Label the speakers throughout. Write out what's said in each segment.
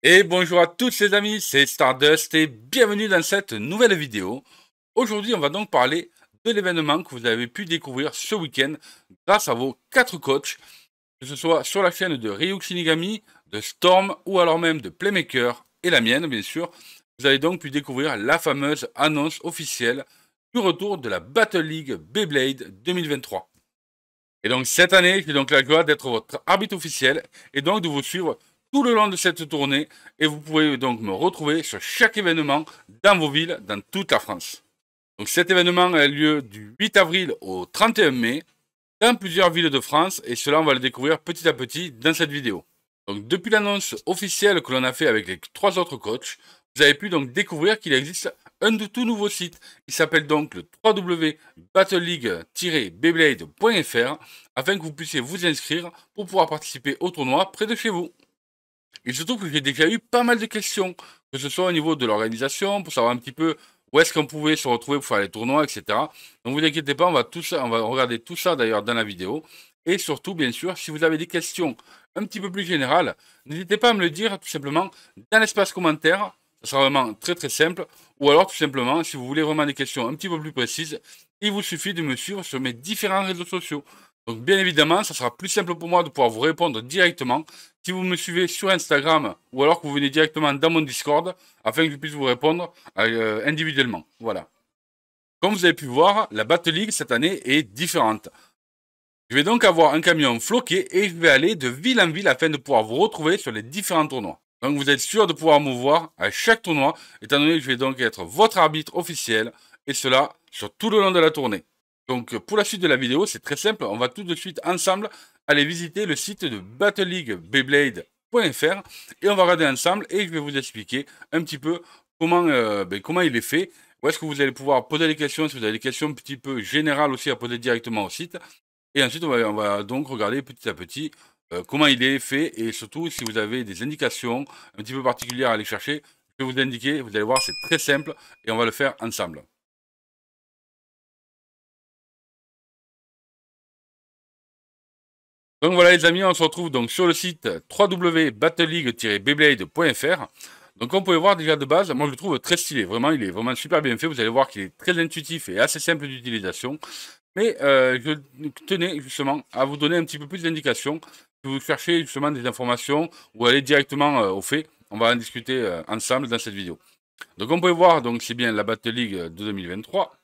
Speaker 1: Et bonjour à tous les amis, c'est Stardust et bienvenue dans cette nouvelle vidéo. Aujourd'hui, on va donc parler de l'événement que vous avez pu découvrir ce week-end grâce à vos 4 coachs, que ce soit sur la chaîne de Ryuk Shinigami, de Storm ou alors même de Playmaker et la mienne bien sûr. Vous avez donc pu découvrir la fameuse annonce officielle du retour de la Battle League Beyblade 2023. Et donc cette année, j'ai donc la joie d'être votre arbitre officiel et donc de vous suivre tout le long de cette tournée. Et vous pouvez donc me retrouver sur chaque événement dans vos villes, dans toute la France. Donc cet événement a lieu du 8 avril au 31 mai dans plusieurs villes de France et cela on va le découvrir petit à petit dans cette vidéo. Donc depuis l'annonce officielle que l'on a fait avec les 3 autres coachs, vous avez pu donc découvrir qu'il existe un tout nouveau site. Il s'appelle donc le www.battleleague-beyblade.fr afin que vous puissiez vous inscrire pour pouvoir participer au tournoi près de chez vous. Il se trouve que j'ai déjà eu pas mal de questions, que ce soit au niveau de l'organisation, pour savoir un petit peu où est-ce qu'on pouvait se retrouver pour faire les tournois, etc. Donc vous inquiétez pas, on va regarder tout ça d'ailleurs dans la vidéo. Et surtout, bien sûr, si vous avez des questions un petit peu plus générales, n'hésitez pas à me le dire tout simplement dans l'espace commentaire. Ce sera vraiment très simple. Ou alors tout simplement, si vous voulez vraiment des questions un petit peu plus précises, il vous suffit de me suivre sur mes différents réseaux sociaux. Donc bien évidemment, ça sera plus simple pour moi de pouvoir vous répondre directement si vous me suivez sur Instagram ou alors que vous venez directement dans mon Discord afin que je puisse vous répondre individuellement. Voilà. Comme vous avez pu voir, la Battle League cette année est différente. Je vais donc avoir un camion floqué et je vais aller de ville en ville afin de pouvoir vous retrouver sur les différents tournois. Donc vous êtes sûr de pouvoir me voir à chaque tournoi, étant donné que je vais donc être votre arbitre officiel, et cela sur tout le long de la tournée. Donc pour la suite de la vidéo, c'est très simple, on va tout de suite ensemble aller visiter le site de battleleaguebeyblade.fr et on va regarder ensemble et je vais vous expliquer un petit peu comment il est fait, où est-ce que vous allez pouvoir poser des questions, si vous avez des questions un petit peu générales aussi à poser directement au site. Et ensuite, on va donc regarder petit à petit comment il est fait et surtout si vous avez des indications un petit peu particulières à aller chercher, je vais vous indiquer, vous allez voir, c'est très simple et on va le faire ensemble. Donc voilà les amis, on se retrouve donc sur le site www.battleleague-beyblade.fr. Donc on peut voir déjà de base, moi je le trouve très stylé, vraiment il est vraiment super bien fait, vous allez voir qu'il est très intuitif et assez simple d'utilisation. Mais je tenais justement à vous donner un petit peu plus d'indications. Si vous cherchez justement des informations ou aller directement au fait, on va en discuter ensemble dans cette vidéo. Donc on peut voir, donc c'est bien la Battle League de 2023.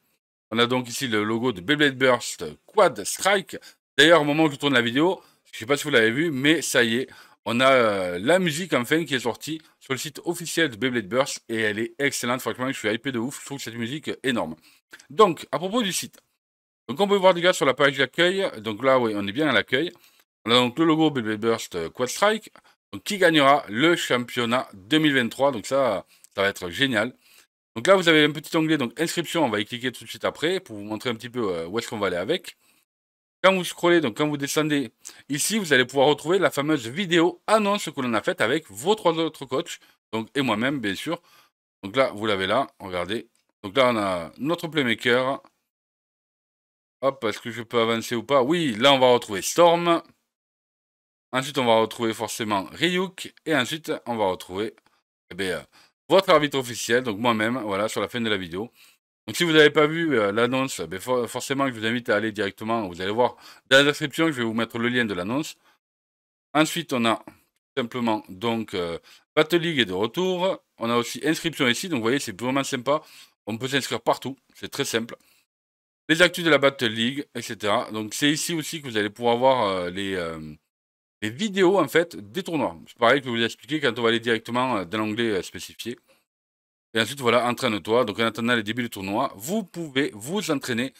Speaker 1: On a donc ici le logo de Beyblade Burst Quad Strike. D'ailleurs, au moment où je tourne la vidéo, je ne sais pas si vous l'avez vu, mais ça y est, on a la musique enfin qui est sortie sur le site officiel de Beyblade Burst et elle est excellente. Franchement, je suis hypé de ouf. Je trouve cette musique énorme. Donc, à propos du site, donc on peut voir déjà sur la page d'accueil, donc là oui, on est bien à l'accueil. On a donc le logo Beyblade Burst Quad Strike, donc qui gagnera le championnat 2023, donc ça va être génial. Donc là vous avez un petit onglet, donc inscription, on va y cliquer tout de suite après pour vous montrer un petit peu où est-ce qu'on va aller avec. Quand vous scrollez, donc quand vous descendez ici, vous allez pouvoir retrouver la fameuse vidéo annonce que l'on a faite avec vos 3 autres coachs, donc et moi-même bien sûr. Donc là, vous l'avez là, regardez. Donc là on a notre playmaker. Hop, est-ce que je peux avancer ou pas? Oui, là, on va retrouver Storm. Ensuite, on va retrouver forcément Ryuk. Et ensuite, on va retrouver votre arbitre officiel, donc moi-même, voilà, sur la fin de la vidéo. Donc, si vous n'avez pas vu l'annonce, forcément, je vous invite à aller directement. Vous allez voir dans la description, je vais vous mettre le lien de l'annonce. Ensuite, on a simplement donc Battle League est de retour. On a aussi inscription ici. Donc, vous voyez, c'est vraiment sympa. On peut s'inscrire partout. C'est très simple. Les actus de la Battle League, etc. Donc c'est ici aussi que vous allez pouvoir voir les vidéos en fait des tournois. C'est pareil que je vais vous expliquer quand on va aller directement dans l'onglet spécifié. Et ensuite voilà, entraîne-toi. Donc en attendant le début du tournoi, vous pouvez vous entraîner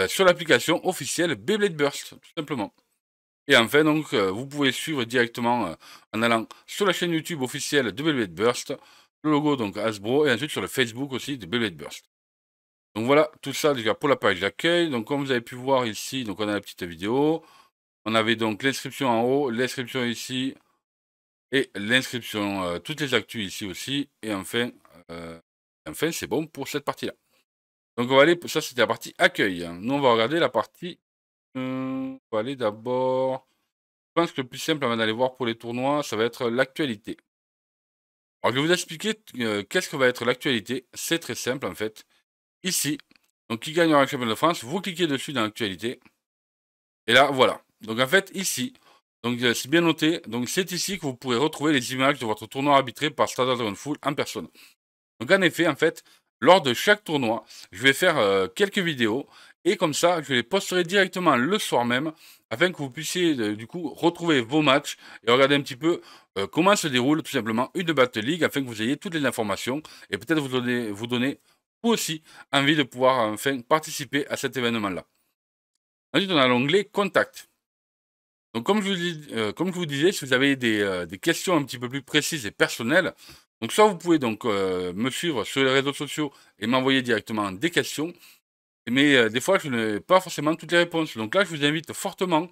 Speaker 1: sur l'application officielle Beyblade Burst, tout simplement. Et enfin donc vous pouvez suivre directement en allant sur la chaîne YouTube officielle de Beyblade Burst, le logo donc Hasbro, et ensuite sur le Facebook aussi de Beyblade Burst. Donc voilà, tout ça déjà pour la page d'accueil. Donc comme vous avez pu voir ici, donc on a la petite vidéo. On avait donc l'inscription en haut, l'inscription ici et l'inscription, toutes les actus ici aussi. Et euh, enfin c'est bon pour cette partie-là. Donc on va aller, ça c'était la partie accueil. Nous on va regarder la partie, on va aller d'abord, je pense que le plus simple avant d'aller voir pour les tournois, ça va être l'actualité. Alors, je vais vous expliquer qu'est-ce que va être l'actualité. C'est très simple en fait. Ici, donc qui gagnera le championnat de France, vous cliquez dessus dans l'actualité. Et là, voilà. Donc en fait, ici, donc c'est bien noté. Donc c'est ici que vous pourrez retrouver les images de votre tournoi arbitré par Stade Dragon Full en personne. Donc en effet, en fait, lors de chaque tournoi, je vais faire quelques vidéos et comme ça, je les posterai directement le soir même afin que vous puissiez du coup retrouver vos matchs et regarder un petit peu comment se déroule tout simplement une Battle League afin que vous ayez toutes les informations et peut-être vous donner vous aussi envie de pouvoir enfin participer à cet événement-là. Ensuite, on a l'onglet Contact. Donc, comme je vous disais, si vous avez des questions un petit peu plus précises et personnelles, donc soit vous pouvez donc me suivre sur les réseaux sociaux et m'envoyer directement des questions, mais des fois je n'ai pas forcément toutes les réponses. Donc là, je vous invite fortement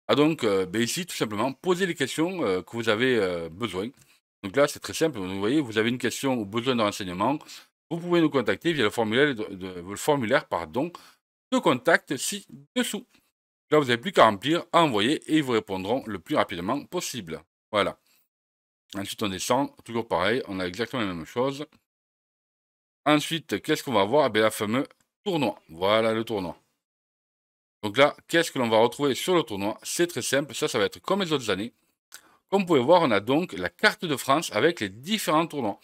Speaker 1: à donc ici tout simplement poser les questions que vous avez besoin. Donc là, c'est très simple. Vous voyez, vous avez une question ou besoin de renseignements, vous pouvez nous contacter via le formulaire pardon, de contact ci-dessous. Là, vous n'avez plus qu'à remplir, à envoyer et ils vous répondront le plus rapidement possible. Voilà. Ensuite, on descend, toujours pareil, on a exactement la même chose. Ensuite, qu'est-ce qu'on va voir? La fameuse tournoi. Voilà le tournoi. Donc là, qu'est-ce que l'on va retrouver sur le tournoi? C'est très simple, ça va être comme les autres années. Comme vous pouvez voir, on a donc la carte de France avec les différents tournois.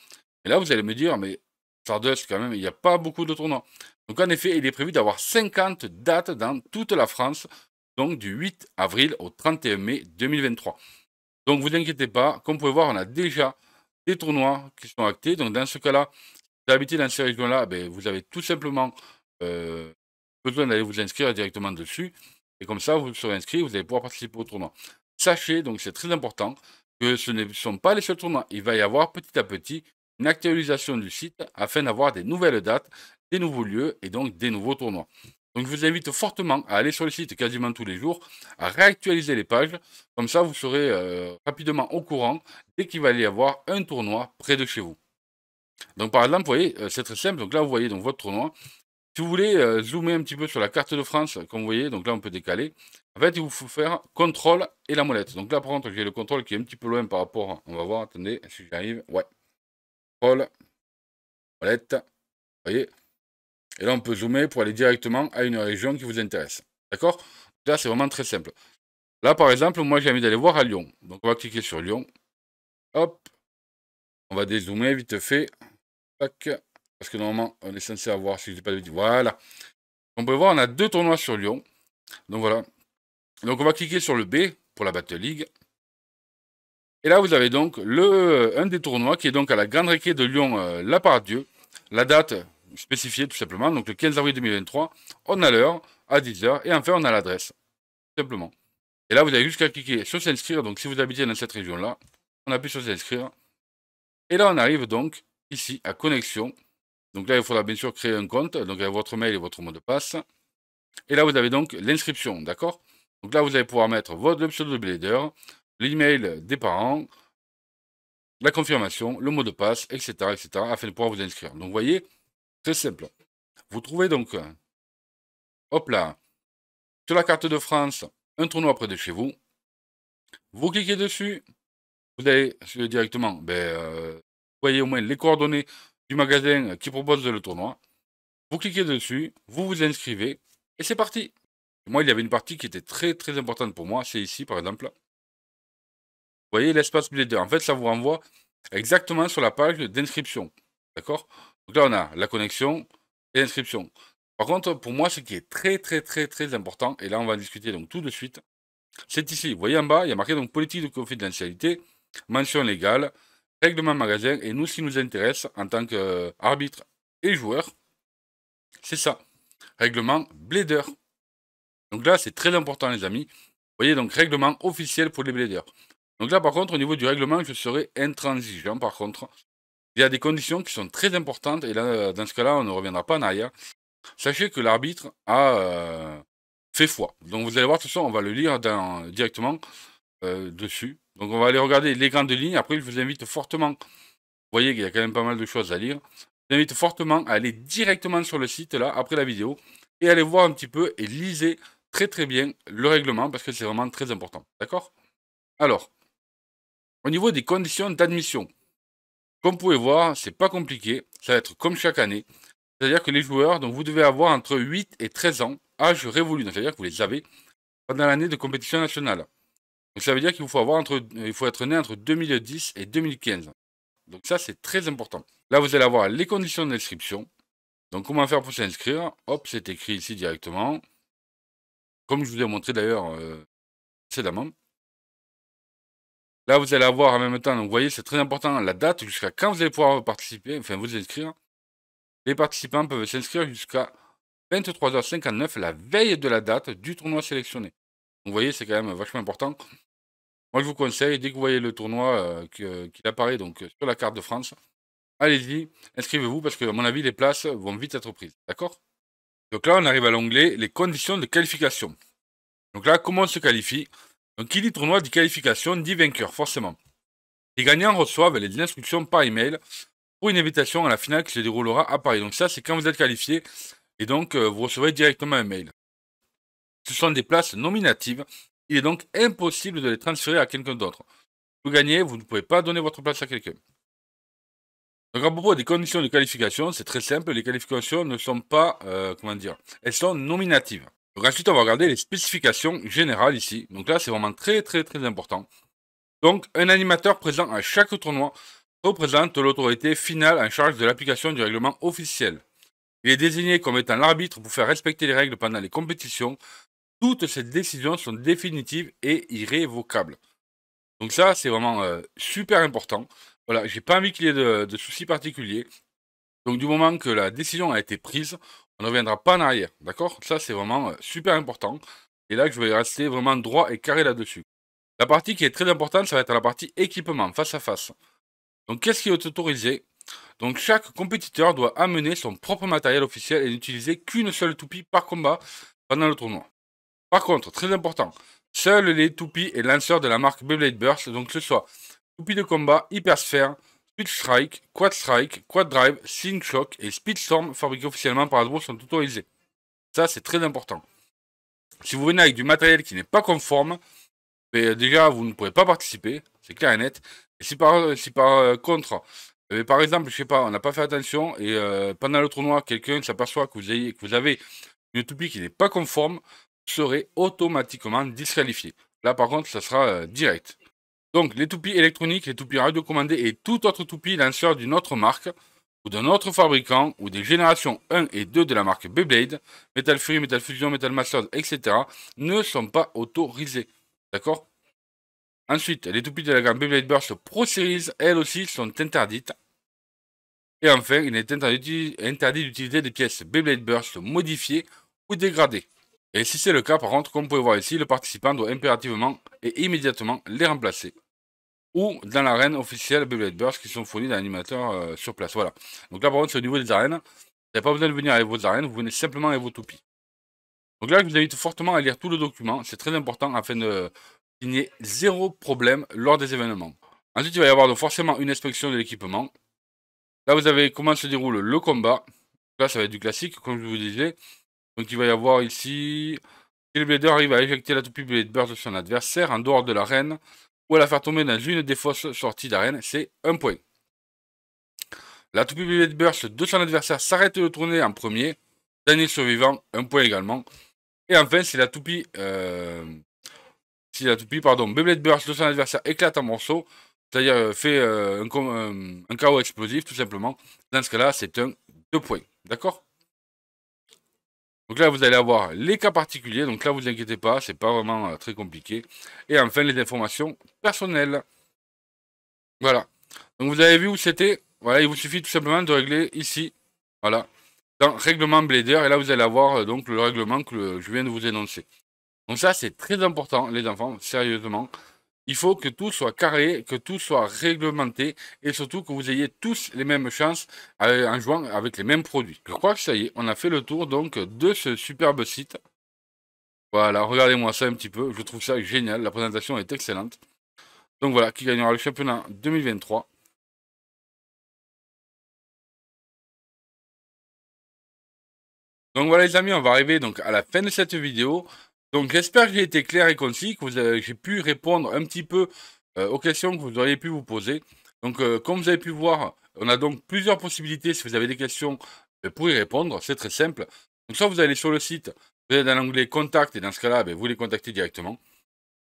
Speaker 1: Et là, vous allez me dire, mais Stardust, quand même, il n'y a pas beaucoup de tournois. Donc en effet, il est prévu d'avoir 50 dates dans toute la France, donc du 8 avril au 31 mai 2023. Donc vous inquiétez pas, comme vous pouvez voir, on a déjà des tournois qui sont actés. Donc dans ce cas-là, si vous habitez dans ces régions-là, vous avez tout simplement euh, besoin d'aller vous inscrire directement dessus. Et comme ça, vous serez inscrit, vous allez pouvoir participer au tournoi. Sachez, donc c'est très important, que ce ne sont pas les seuls tournois. Il va y avoir petit à petit une actualisation du site afin d'avoir des nouvelles dates, des nouveaux lieux et donc des nouveaux tournois. Donc je vous invite fortement à aller sur le site quasiment tous les jours, à réactualiser les pages. Comme ça, vous serez rapidement au courant dès qu'il va y avoir un tournoi près de chez vous. Donc par exemple, vous voyez, c'est très simple. Donc là, vous voyez donc votre tournoi. Si vous voulez zoomer un petit peu sur la carte de France, comme vous voyez, donc là on peut décaler. En fait, il vous faut faire contrôle et la molette. Donc là, par contre, j'ai le contrôle qui est un petit peu loin par rapport. On va voir, attendez, si j'y arrive. Ouais. Contrôle, molette. Vous voyez. Et là, on peut zoomer pour aller directement à une région qui vous intéresse. D'accord? Là, c'est vraiment très simple. Là, par exemple, moi, j'ai envie d'aller voir à Lyon. Donc, on va cliquer sur Lyon. Hop. On va dézoomer vite fait. Tac. Parce que normalement, on est censé avoir, si je dis pas de bêtises. Voilà. On peut voir, on a deux tournois sur Lyon. Donc, voilà. Donc, on va cliquer sur le B pour la Battle League. Et là, vous avez donc un des tournois qui est donc à la Grande Récré de Lyon, La Part-Dieu. La date spécifiée, tout simplement. Donc, le 15 avril 2023. On a l'heure à 10 h. Et enfin, on a l'adresse. Tout simplement. Et là, vous avez juste qu'à cliquer sur s'inscrire. Donc, si vous habitez dans cette région-là, on appuie sur s'inscrire. Et là, on arrive donc ici à connexion. Donc là, il faudra bien sûr créer un compte. Donc, avec votre mail et votre mot de passe. Et là, vous avez donc l'inscription. D'accord? Donc là, vous allez pouvoir mettre le pseudo de Blader, l'email des parents, la confirmation, le mot de passe, etc., etc., afin de pouvoir vous inscrire. Donc, vous voyez, très simple. Vous trouvez donc, hop là, sur la carte de France, un tournoi près de chez vous. Vous cliquez dessus. Vous allez directement, vous voyez au moins les coordonnées du magasin qui propose le tournoi. Vous cliquez dessus, vous vous inscrivez et c'est parti. Moi, il y avait une partie qui était très très importante pour moi, c'est ici par exemple. Vous voyez l'espace Blader. En fait, ça vous renvoie exactement sur la page d'inscription. D'accord? Donc là, on a la connexion et l'inscription. Par contre, pour moi, ce qui est très très très très important, et là on va en discuter donc tout de suite, c'est ici. Vous voyez en bas, il y a marqué donc politique de confidentialité, mention légale, règlement magasin, et nous, ce qui nous intéresse en tant qu'arbitre et joueur, c'est ça. Règlement Blader. Donc là, c'est très important, les amis. Vous voyez, donc règlement officiel pour les Bladers. Donc là, par contre, au niveau du règlement, je serai intransigeant. Par contre, il y a des conditions qui sont très importantes, et là, dans ce cas-là, on ne reviendra pas en arrière. Sachez que l'arbitre a fait foi. Donc vous allez voir, de toute façon, on va le lire directement dessus. Donc on va aller regarder les grandes lignes. Après, je vous invite fortement, vous voyez qu'il y a quand même pas mal de choses à lire. Je vous invite fortement à aller directement sur le site, là, après la vidéo, et aller voir un petit peu et lisez très très bien le règlement, parce que c'est vraiment très important. D'accord? Alors, au niveau des conditions d'admission. Comme vous pouvez voir, c'est pas compliqué. Ça va être comme chaque année. C'est-à-dire que les joueurs, donc vous devez avoir entre 8 et 13 ans, âge révolu. C'est-à-dire que vous les avez pendant l'année de compétition nationale. Donc ça veut dire qu'il faut avoir il faut être né entre 2010 et 2015. Donc ça, c'est très important. Là, vous allez avoir les conditions d'inscription. Donc comment faire pour s'inscrire? Hop, c'est écrit ici directement. Comme je vous ai montré d'ailleurs précédemment. Là, vous allez avoir en même temps, donc vous voyez, c'est très important, la date jusqu'à quand vous allez pouvoir participer, enfin vous inscrire. Les participants peuvent s'inscrire jusqu'à 23h59, la veille de la date du tournoi sélectionné. Donc, vous voyez, c'est quand même vachement important. Moi, je vous conseille, dès que vous voyez le tournoi qui apparaît donc, sur la carte de France, allez-y, inscrivez-vous parce que, à mon avis, les places vont vite être prises. D'accord? Donc là, on arrive à l'onglet les conditions de qualification. Donc là, comment on se qualifie? Donc, qui dit tournoi dit qualification, dit vainqueur, forcément. Les gagnants reçoivent les instructions par email pour une invitation à la finale qui se déroulera à Paris. Donc ça, c'est quand vous êtes qualifié et donc vous recevrez directement un mail. Ce sont des places nominatives. Il est donc impossible de les transférer à quelqu'un d'autre. Vous gagnez, vous ne pouvez pas donner votre place à quelqu'un. Donc à propos des conditions de qualification, c'est très simple. Les qualifications ne sont pas, comment dire, elles sont nominatives. Donc ensuite, on va regarder les spécifications générales ici. Donc là, c'est vraiment très important. Donc, un animateur présent à chaque tournoi représente l'autorité finale en charge de l'application du règlement officiel. Il est désigné comme étant l'arbitre pour faire respecter les règles pendant les compétitions. Toutes ces décisions sont définitives et irrévocables. Donc ça, c'est vraiment super important. Voilà, j'ai pas envie qu'il y ait de soucis particuliers. Donc du moment que la décision a été prise, on ne reviendra pas en arrière. D'accord? Ça, c'est vraiment super important. Et là, je vais rester vraiment droit et carré là-dessus. La partie qui est très importante, ça va être la partie équipement, face à face. Donc, qu'est-ce qui est autorisé? Donc, chaque compétiteur doit amener son propre matériel officiel et n'utiliser qu'une seule toupie par combat pendant le tournoi. Par contre, très important, seuls les toupies et lanceurs de la marque Beyblade Burst, donc que ce soit toupie de combat, Hypersphère, Speed Strike, Quad Drive, Sync Shock et Speedstorm fabriqués officiellement par Hasbro sont autorisés. Ça, c'est très important. Si vous venez avec du matériel qui n'est pas conforme, mais déjà, vous ne pourrez pas participer, c'est clair et net. Et si par contre, par exemple, je sais pas, on n'a pas fait attention et pendant le tournoi, quelqu'un s'aperçoit que vous avez une toupie qui n'est pas conforme, vous serez automatiquement disqualifié. Là, par contre, ça sera direct. Donc, les toupies électroniques, les toupies radiocommandées et toute autre toupie lanceur d'une autre marque ou d'un autre fabricant ou des générations 1 et 2 de la marque Beyblade, Metal Fury, Metal Fusion, Metal Masters, etc. ne sont pas autorisés. D'accord? Ensuite, les toupies de la gamme Beyblade Burst Pro Series, elles aussi, sont interdites. Et enfin, il est interdit d'utiliser des pièces Beyblade Burst modifiées ou dégradées. Et si c'est le cas, par contre, comme vous pouvez voir ici, le participant doit impérativement et immédiatement les remplacer. Ou dans l'arène officielle Beyblade Burst qui sont fournis d'un animateur sur place. Voilà. Donc là, par contre, c'est au niveau des arènes. Vous n'avez pas besoin de venir avec vos arènes, vous venez simplement avec vos toupies. Donc là, je vous invite fortement à lire tout le document. C'est très important afin qu'il n'y ait zéro problème lors des événements. Ensuite, il va y avoir donc forcément une inspection de l'équipement. Là, vous avez comment se déroule le combat. Là, ça va être du classique, comme je vous disais. Donc, il va y avoir ici... Si le blader arrive à éjecter la toupie Blade Burst de son adversaire en dehors de l'arène ou à la faire tomber dans une des fausses sorties d'arène, c'est un point. La toupie Blade Burst de son adversaire s'arrête de tourner en premier. Dernier survivant, un point également. Et enfin, si la toupie... Beyblade Burst de son adversaire éclate en morceaux, c'est-à-dire fait un chaos explosif, tout simplement. Dans ce cas-là, c'est un 2 points. D'accord? Donc là, vous allez avoir les cas particuliers. Donc là, vous inquiétez pas, c'est pas vraiment très compliqué. Et enfin, les informations personnelles. Voilà. Donc vous avez vu où c'était. Voilà, il vous suffit tout simplement de régler ici. Voilà. Dans Règlement Blader. Et là, vous allez avoir donc le règlement que je viens de vous énoncer. Donc ça, c'est très important, les enfants, sérieusement. Il faut que tout soit carré, que tout soit réglementé et surtout que vous ayez tous les mêmes chances en jouant avec les mêmes produits. Je crois que ça y est, on a fait le tour donc de ce superbe site. Voilà, regardez-moi ça un petit peu, je trouve ça génial, la présentation est excellente. Donc voilà, qui gagnera le championnat 2023. Donc voilà les amis, on va arriver donc à la fin de cette vidéo. Donc j'espère que j'ai été clair et concis, que j'ai pu répondre un petit peu aux questions que vous auriez pu vous poser. Donc, comme vous avez pu voir, on a donc plusieurs possibilités si vous avez des questions pour y répondre. C'est très simple. Donc, soit vous allez sur le site, vous allez dans l'onglet Contact et dans ce cas-là, vous les contactez directement.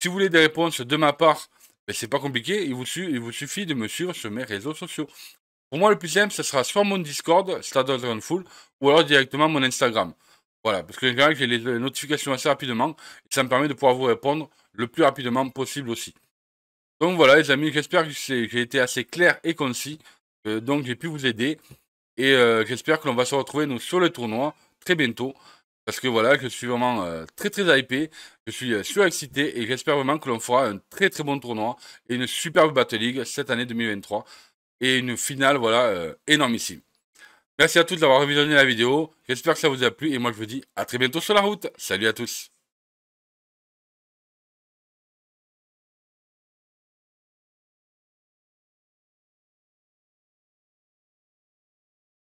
Speaker 1: Si vous voulez des réponses de ma part, c'est pas compliqué. Il vous suffit de me suivre sur mes réseaux sociaux. Pour moi, le plus simple, ce sera soit mon Discord, Stardust Full, ou alors directement mon Instagram. Voilà, parce que en général, j'ai les notifications assez rapidement et ça me permet de pouvoir vous répondre le plus rapidement possible aussi. Donc voilà, les amis, j'espère que j'ai été assez clair et concis. Donc j'ai pu vous aider et j'espère que l'on va se retrouver nous sur le tournoi très bientôt. Parce que voilà, je suis vraiment très très hypé, je suis surexcité et j'espère vraiment que l'on fera un très très bon tournoi et une superbe Battle League cette année 2023 et une finale voilà énormissime. Merci à tous d'avoir visionné la vidéo, j'espère que ça vous a plu et moi je vous dis à très bientôt sur la route. Salut à tous.